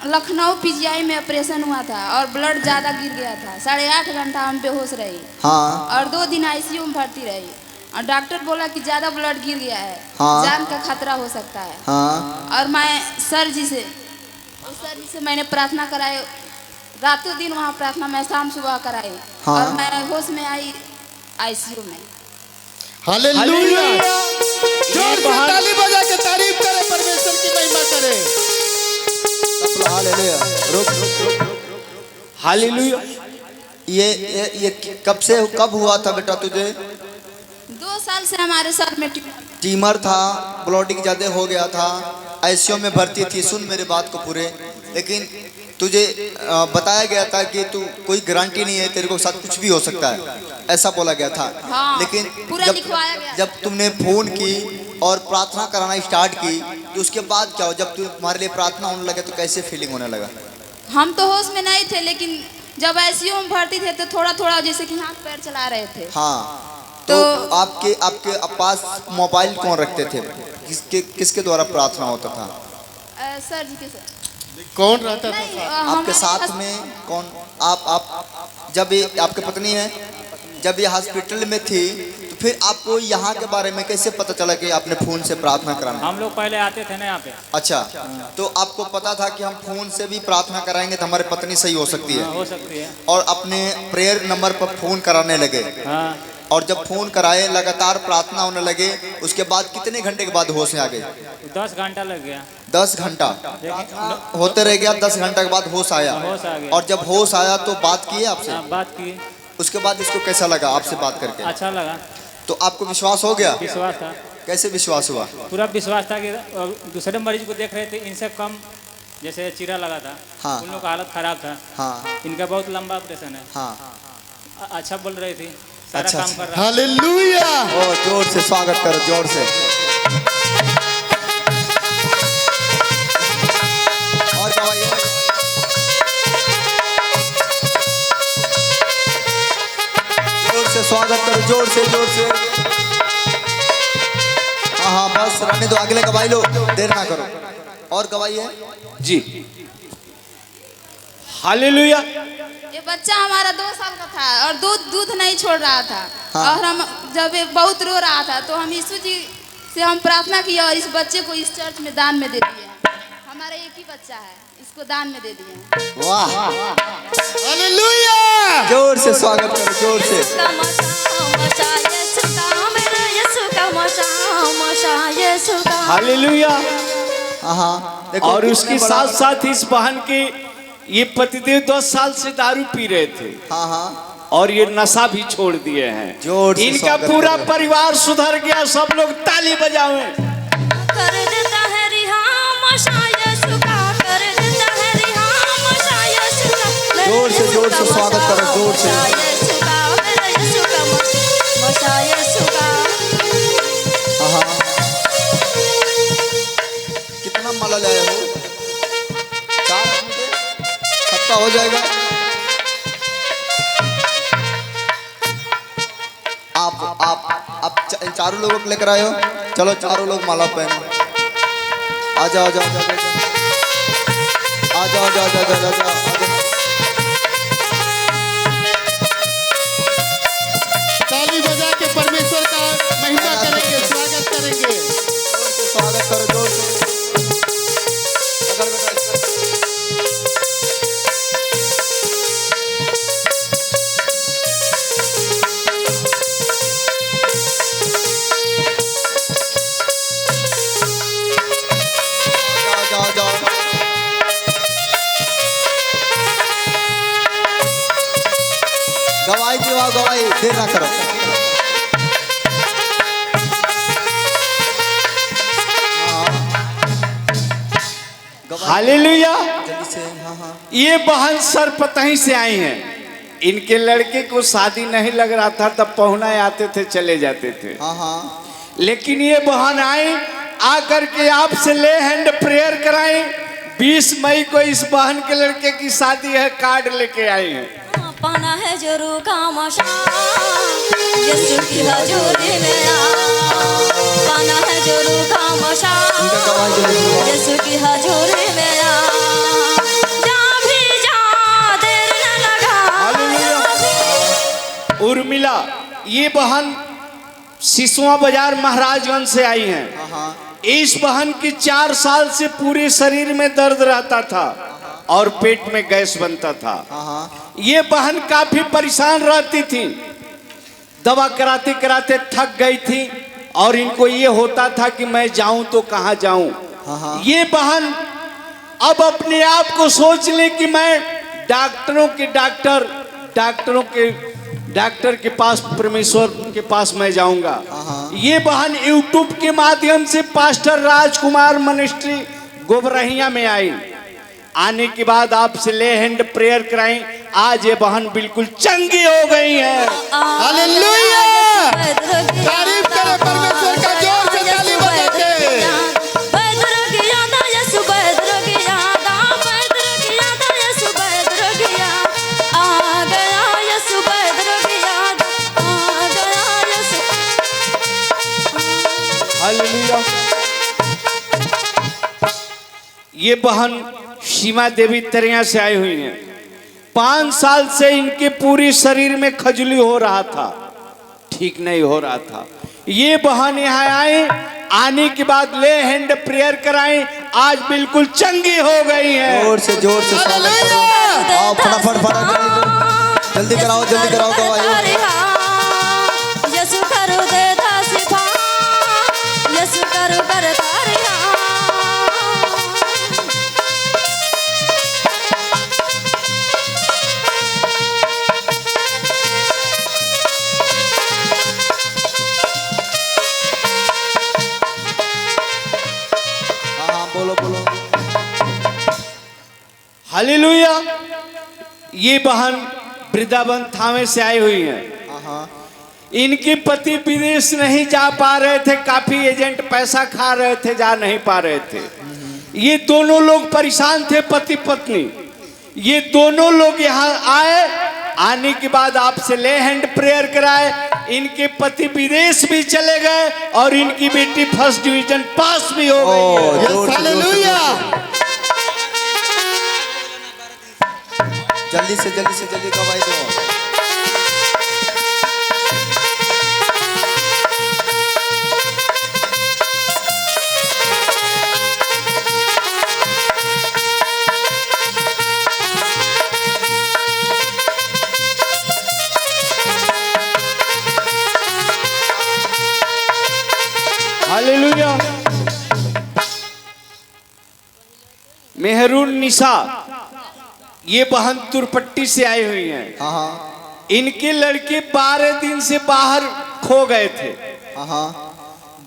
S6: लखनऊ पीजीआई में ऑपरेशन हुआ था और ब्लड ज़्यादा गिर गया था। 8.5 घंटा हम बेहोश रही और 2 दिन आईसीयू में भर्ती रही और डॉक्टर बोला कि ज़्यादा ब्लड गिर गया है, जान का खतरा हो सकता है। और मैं सर जी से मैंने प्रार्थना कराई, रातों दिन वहाँ प्रार्थना मैं शाम सुबह कराई और मैं होश में आई आईसीयू में।
S2: हालेलुया। जोर से ताली बजा के तारीफ करे, परमेश्वर की महिमा करे।
S1: हालेलुया। रुक।
S5: हालेलुया।
S1: ये कब हुआ था बेटा तुझे?
S6: 2 साल से हमारे सर में
S1: ट्यूमर था, ब्लडिंग ज्यादा हो गया था, आईसीयू में भर्ती थी। सुन मेरे बात को पूरे। लेकिन तुझे बताया गया था कि तू कोई गारंटी नहीं है, तेरे को साथ कुछ भी हो सकता है, ऐसा बोला गया था। लेकिन
S6: पूरा लिखवाया गया।
S1: जब तुमने फोन की और प्रार्थना कराना स्टार्ट की तो उसके बाद क्या हो? जब तुम्हारे लिए प्रार्थना होने लगे तो कैसे फीलिंग होने लगा?
S6: हम तो होश में नहीं थे, लेकिन जब आईसीयू में भर्ती थे तो थोड़ा थोड़ा जैसे कि हाथ पैर चला रहे थे।
S1: तो आपके पास मोबाइल कौन रखते थे? किसके द्वारा प्रार्थना होता था?
S6: सर जी के साथ।
S2: कौन रहता था
S1: आपके साथ में? कौन? आप जब ये आपकी पत्नी है, जब ये हॉस्पिटल में थी तो फिर आपको यहाँ के बारे में कैसे पता चला कि आपने फोन से प्रार्थना कराना?
S7: हम लोग पहले आते थे ना यहाँ पे।
S1: अच्छा, तो आपको पता था कि हम फोन से भी प्रार्थना कराएंगे तो हमारी पत्नी सही हो सकती है?
S7: हो सकती है।
S1: और अपने प्रेयर नंबर पर फोन कराने लगे। और जब फोन कराए, लगातार प्रार्थना होने लगे, उसके बाद कितने घंटे के बाद होश में आ गए?
S7: 10 घंटा लग गया।
S1: 10 घंटा होते रह गया, 10 घंटा के बाद होश आया।
S7: होश आ गया।
S1: और जब होश आया तो बात की आपसे?
S7: बात की।
S1: उसके बाद इसको कैसा लगा आपसे बात करके?
S7: अच्छा लगा।
S1: तो आपको विश्वास हो गया?
S7: विश्वास था।
S1: कैसे विश्वास हुआ?
S7: पूरा विश्वास था कि दूसरे मरीज को देख रहे थे, इनसे कम जैसे चीरा लगा था। उन लोग का हालत खराब था। इनका बहुत लंबा ऑपरेशन है। अच्छा बोल रही थी, सारा काम कर रहा।
S2: हालेलुया।
S1: जोर से स्वागत करो, जोर से। और गवाइए। जोर से स्वागत करो, जोर से जोर से। हाँ हाँ बस रहने दो, अगले गवाई लो, देर ना करो। और गवाइए
S5: जी। हालेलुया।
S6: ये बच्चा हमारा 2 साल का था और दूध नहीं छोड़ रहा था।
S1: हाँ।
S6: और हम जब ये बहुत रो रहा था तो हम यीशु जी से हम प्रार्थना किए और इस बच्चे को इस चर्च में दान में दे दिए। हमारा एक ही बच्चा है, इसको दान में दे दिए।
S1: वाह,
S2: हालेलुया।
S1: जोर से स्वागत करो, जोर से।
S3: का मशा यीशु का, मेरा यीशु का मशा यीशु का।
S5: हालेलुया।
S1: हाँ हाँ देखो,
S5: और
S1: कितने
S5: उसके
S1: बड़ा-
S5: साथ साथ इस बहन के ये पतिदेव 10 साल से दारू पी रहे थे
S1: हाँ हाँ
S5: और ये नशा भी छोड़ दिए हैं।
S1: जोर से
S5: इनका
S1: स्वागत
S5: पूरा
S1: करो।
S5: परिवार सुधर गया। सब लोग ताली बजावे।
S3: कर देता है रिहा मशा यीशु का, कर देता है रिहा मशा यीशु का। मेरे
S1: जोर से स्वागत करो, जोर से।
S3: मशा यीशु का, मेरा यीशु का मशा यीशु का।
S1: हाँ हाँ कितना माला लाए हो? 4 घंटे सबका हो जाएगा। आप चारों लोगों को लेकर आए हो, चलो चारों लोग माला पहनो। आ जाओ आ जाओ आ जाओ आ जाओ आ जाओ आ जाओ आ जाओ।
S2: ताली बजा के परमेश्वर का महिमा करेंगे, स्वागत करेंगे।
S1: जोर से स्वागत करो, जोर से। अगल बगल जाओ जाओ जाओ। गवाही दिवाओ, गवाही देर ना करो।
S5: हालेलुया।
S1: जल्दी से। हाँ हाँ
S5: ये बहन सरपतही से आई हैं। इनके लड़के को शादी नहीं लग रहा था, तब पहुना आते थे चले जाते थे।
S1: हाँ हाँ
S5: लेकिन ये बहन आई, आकर के आपसे ले हैंड प्रेयर कराई। 20 मई को इस बहन के लड़के की शादी है, कार्ड लेके आई हैं।
S3: पाना है जरूर का मशा यीशु की हजूरी में आ। पाना है जरूर का मशा
S1: इनका गवाही जल्दी सुनो।
S3: यीशु की हजूरी में आ। जा भी जा, देर न लगा।
S5: उर्मिला, ये बहन सिसुआ बाजार महाराजगंज से आई हैं।
S1: हाँ हाँ
S5: इस बहन की 4 साल से पूरे शरीर में दर्द रहता था और पेट में गैस बनता था।
S1: हाँ हाँ
S5: ये बहन काफी परेशान रहती थी, दवा कराते कराते थक गई थी और इनको ये होता था कि मैं जाऊं तो कहाँ जाऊं।
S1: हाँ हाँ
S5: ये बहन अब अपने आप को सोच ले कि मैं डॉक्टर के पास, परमेश्वर के पास मैं जाऊंगा। ये बहन यूट्यूब के माध्यम से पास्टर राजकुमार मिनिस्ट्री गोबरहिया में आई। आने के बाद आपसे ले हैंड प्रेयर कराई। आज ये बहन बिल्कुल चंगी हो गई है।
S2: हालेलुया। तारीफ करें परमेश्वर का, जोर से ताली बजा के।
S5: हालेलुया। ये बहन सीमा देवी तरिया से आई हुई हैं। 5 साल से इनके पूरे शरीर में खजुली हो रहा था, ठीक नहीं हो रहा था। ये बहन यहाँ आए, आने के बाद ले हैंड प्रेयर कराएं, आज बिल्कुल चंगी हो गई है।
S1: जोर से स्वागत करो। आओ फटाफट फटाफट जल्दी कराओ गवाही।
S3: यीशु करो देता सिफा, यीशु करो करता रिहा।
S1: हाँ हाँ बोलो बोलो।
S5: हालेलुया। ये बहन वृंदावन थावे से आई हुई है।
S1: हाँ हाँ
S5: इनके पति विदेश नहीं जा पा रहे थे, काफी एजेंट पैसा खा रहे थे, जा नहीं पा रहे थे। ये दोनों लोग परेशान थे, पति पत्नी। ये दोनों लोग यहाँ आए, आने के बाद आपसे ले हैंड प्रेयर कराए। इनके पति विदेश भी चले गए और इनकी बेटी फर्स्ट डिवीजन पास भी हो गई है।
S2: हालेलुया।
S1: जल्दी से जल्दी गवाही दो।
S5: हालेलुया। मेहरून निशा, ये बहन तुरपट्टी से आई हुई हैं।
S1: हाँ।
S5: इनके लड़के 12 दिन से बाहर खो गए थे।
S1: हाँ।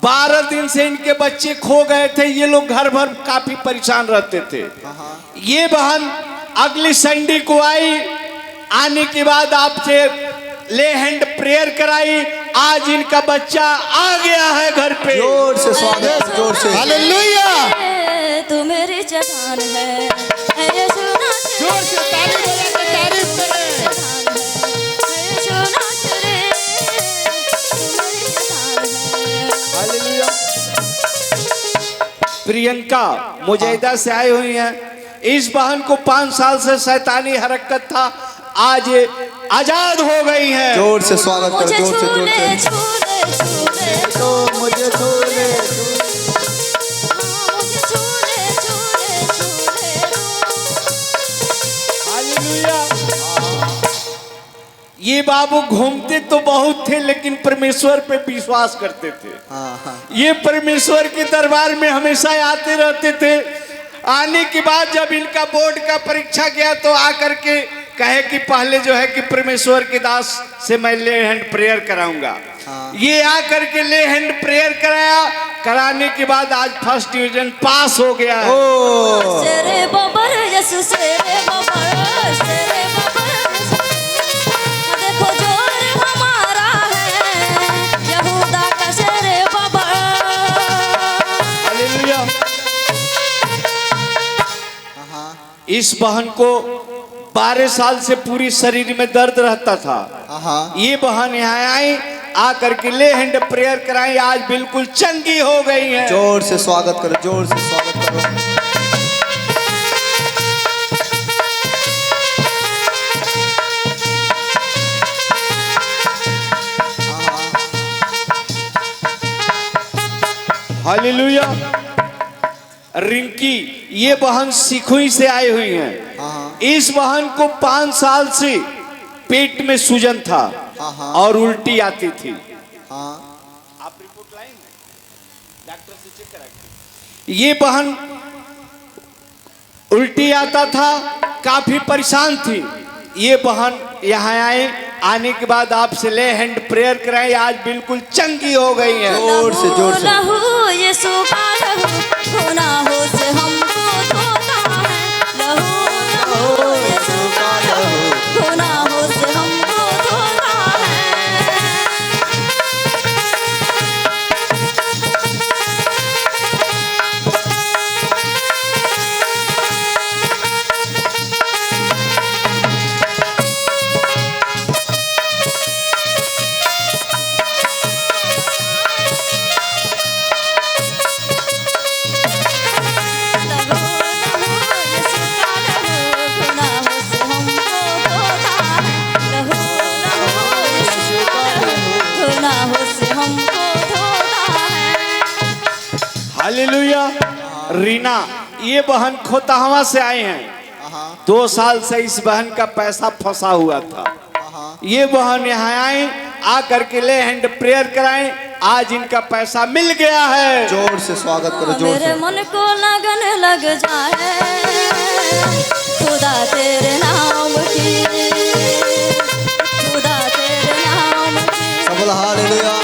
S5: 12 दिन से इनके बच्चे खो गए थे। ये लोग घर भर काफी परेशान रहते थे। ये बहन अगली संडे को आई, आने के बाद आपसे ले हैंड प्रेयर कराई। आज इनका बच्चा आ गया है घर पे।
S1: जोर से स्वागत, जोर से
S2: हालेलुया।
S3: तू मेरी जबान है, यीशु नासरी।
S2: जोर से ताली बजा के तारीफ करें।
S3: यीशु नासरी, तू मेरी जबान है।
S5: हालेलुया। प्रियंका मुजैदा से आई हुई हैं। इस बहन को 5 साल से शैतानी हरकत था, आज आजाद हो गई हैं।
S1: जोर से स्वागत करो,
S3: मुझे
S1: जोर से
S3: छू ले,
S1: मुझे छू ले।
S5: हालेलुया। ये बाबू घूमते तो बहुत थे, लेकिन परमेश्वर पे विश्वास करते थे। ये परमेश्वर के दरबार में हमेशा आते रहते थे। आने के बाद जब इनका बोर्ड का परीक्षा गया तो आकर के कहे कि पहले जो है कि परमेश्वर के दास से मैं ले हैंड प्रेयर कराऊंगा। ये आकर के ले हैंड प्रेयर कराया। कराने के बाद आज फर्स्ट डिवीजन पास हो गया है।
S3: शेरे बबर यीशु, शेरे बबर, शेरे बबर यीशु। देखो जोर हमारा है, यहूदा का शेरे बबर।
S5: हालेलुया। इस बहन को 12 साल से पूरी शरीर में दर्द रहता था। ये बहन यहाँ आई, आकर के ले हैंड प्रेयर कराई, आज बिल्कुल चंगी हो गई है।
S1: जोर से स्वागत करो, जोर से स्वागत करो।
S5: हालेलुया। रिंकी, ये बहन सिखुई से आई हुई हैं। इस बहन को 5 साल से पेट में सूजन था और उल्टी आती थी। आप रिपोर्ट लाए हैं? डॉक्टर से चेक करा। ये बहन उल्टी आता था, काफी परेशान थी। ये बहन यहाँ आए, आने के बाद आपसे ले हैंड प्रेयर कराई, आज बिल्कुल चंगी हो गई है।
S1: जोर से, जोर से।
S3: लहू यीशु का लहू, गुनाहों से हमको धोता है। लहू यीशु का लहू, गुनाहों से हमको धोता है।
S5: हालेलुया। रीना, ये बहन खोताहवा से आए हैं। 2 साल से इस बहन का पैसा फंसा हुआ था। ये बहन यहाँ आए, आकर के ले हैंड प्रेयर कराएं, आज इनका पैसा मिल गया है।
S1: जोर से स्वागत करो, जोर
S3: मेरे
S1: से।
S3: मन को लगन लग जाए खुदा तेरे नाम की, खुदा तेरे नाम की।
S1: सब हालेलुया।